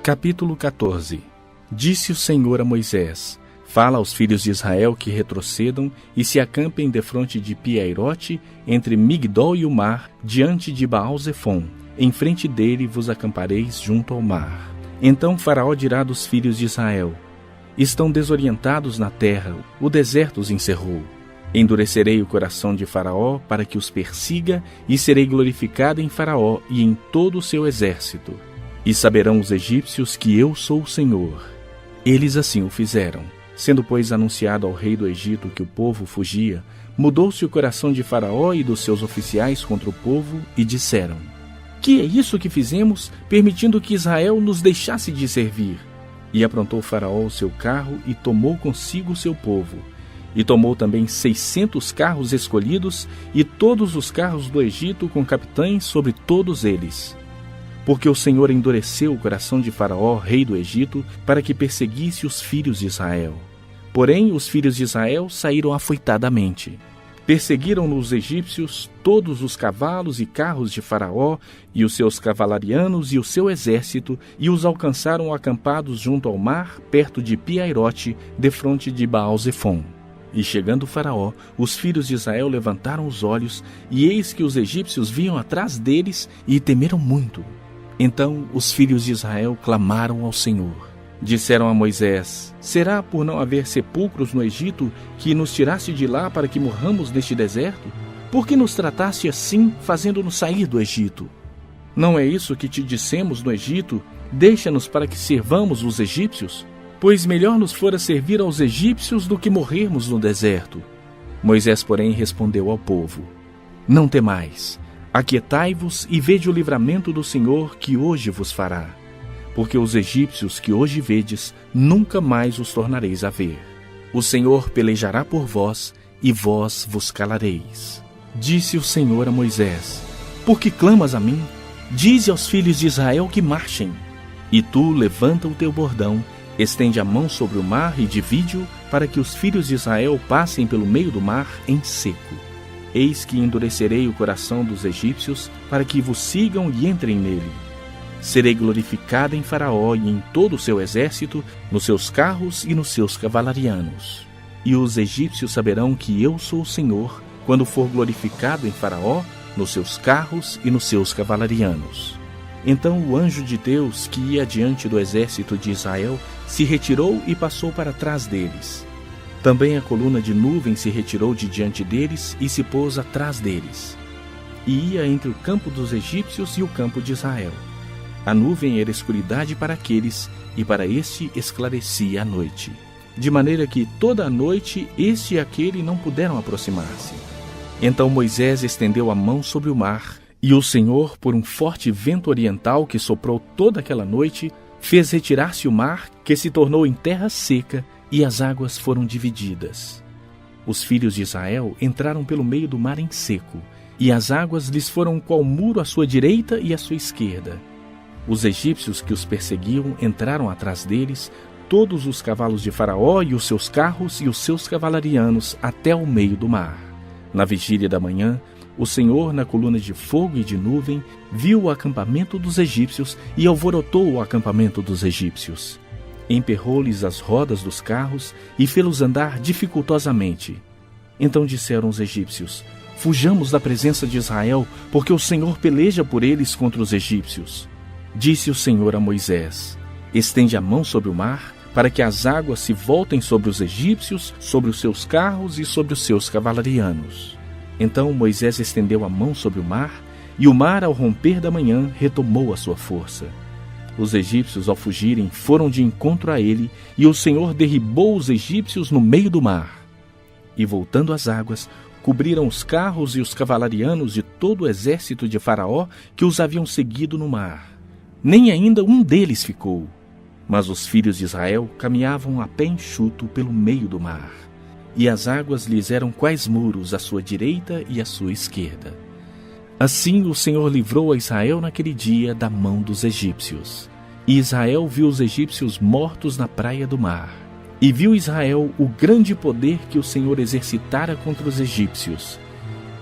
Capítulo 14. Disse o Senhor a Moisés: Fala aos filhos de Israel que retrocedam e se acampem defronte de Pi-Hahirote, entre Migdol e o mar, diante de Baal-Zefon. Em frente dele vos acampareis junto ao mar. Então Faraó dirá dos filhos de Israel: Estão desorientados na terra, o deserto os encerrou. Endurecerei o coração de Faraó para que os persiga, e serei glorificado em Faraó e em todo o seu exército. E saberão os egípcios que eu sou o Senhor. Eles assim o fizeram. Sendo, pois, anunciado ao rei do Egito que o povo fugia, mudou-se o coração de Faraó e dos seus oficiais contra o povo, e disseram: Que é isso que fizemos, permitindo que Israel nos deixasse de servir? E aprontou Faraó o seu carro e tomou consigo o seu povo. E tomou também 600 carros escolhidos e todos os carros do Egito com capitães sobre todos eles. Porque o Senhor endureceu o coração de Faraó, rei do Egito, para que perseguisse os filhos de Israel. Porém, os filhos de Israel saíram afoitadamente. Perseguiram-no os egípcios, todos os cavalos e carros de Faraó, e os seus cavalarianos e o seu exército, e os alcançaram acampados junto ao mar, perto de Pi-Hahirote, defronte de Baal-Zefon. E chegando Faraó, os filhos de Israel levantaram os olhos, e eis que os egípcios vinham atrás deles, e temeram muito. Então os filhos de Israel clamaram ao Senhor. Disseram a Moisés: Será por não haver sepulcros no Egito que nos tiraste de lá para que morramos neste deserto? Por que nos trataste assim, fazendo-nos sair do Egito? Não é isso que te dissemos no Egito: Deixa-nos para que servamos os egípcios? Pois melhor nos fora servir aos egípcios do que morrermos no deserto. Moisés, porém, respondeu ao povo: Não temais. Aquietai-vos e vede o livramento do Senhor que hoje vos fará. Porque os egípcios que hoje vedes, nunca mais os tornareis a ver. O Senhor pelejará por vós, e vós vos calareis. Disse o Senhor a Moisés: Por que clamas a mim? Dize aos filhos de Israel que marchem. E tu levanta o teu bordão, estende a mão sobre o mar e divide-o, para que os filhos de Israel passem pelo meio do mar em seco. Eis que endurecerei o coração dos egípcios, para que vos sigam e entrem nele. Serei glorificada em Faraó e em todo o seu exército, nos seus carros e nos seus cavalarianos. E os egípcios saberão que eu sou o Senhor, quando for glorificado em Faraó, nos seus carros e nos seus cavalarianos. Então o anjo de Deus, que ia diante do exército de Israel, se retirou e passou para trás deles. Também a coluna de nuvem se retirou de diante deles e se pôs atrás deles. E ia entre o campo dos egípcios e o campo de Israel. A nuvem era escuridade para aqueles, e para este esclarecia a noite. De maneira que toda a noite este e aquele não puderam aproximar-se. Então Moisés estendeu a mão sobre o mar, e o Senhor, por um forte vento oriental que soprou toda aquela noite, fez retirar-se o mar, que se tornou em terra seca, e as águas foram divididas. Os filhos de Israel entraram pelo meio do mar em seco, e as águas lhes foram qual muro à sua direita e à sua esquerda. Os egípcios que os perseguiam entraram atrás deles, todos os cavalos de Faraó e os seus carros e os seus cavalarianos até o meio do mar. Na vigília da manhã, o Senhor, na coluna de fogo e de nuvem, viu o acampamento dos egípcios e alvorotou o acampamento dos egípcios. Emperrou-lhes as rodas dos carros e fê-los andar dificultosamente. Então disseram os egípcios: Fujamos da presença de Israel, porque o Senhor peleja por eles contra os egípcios. Disse o Senhor a Moisés: Estende a mão sobre o mar, para que as águas se voltem sobre os egípcios, sobre os seus carros e sobre os seus cavalarianos. Então Moisés estendeu a mão sobre o mar, e o mar, ao romper da manhã, retomou a sua força. Os egípcios, ao fugirem, foram de encontro a ele, e o Senhor derribou os egípcios no meio do mar. E voltando as águas, cobriram os carros e os cavalarianos de todo o exército de Faraó que os haviam seguido no mar. Nem ainda um deles ficou. Mas os filhos de Israel caminhavam a pé enxuto pelo meio do mar. E as águas lhes eram quais muros à sua direita e à sua esquerda. Assim o Senhor livrou a Israel naquele dia da mão dos egípcios. E Israel viu os egípcios mortos na praia do mar. E viu Israel o grande poder que o Senhor exercitara contra os egípcios.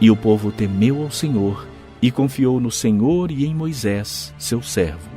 E o povo temeu ao Senhor e confiou no Senhor e em Moisés, seu servo.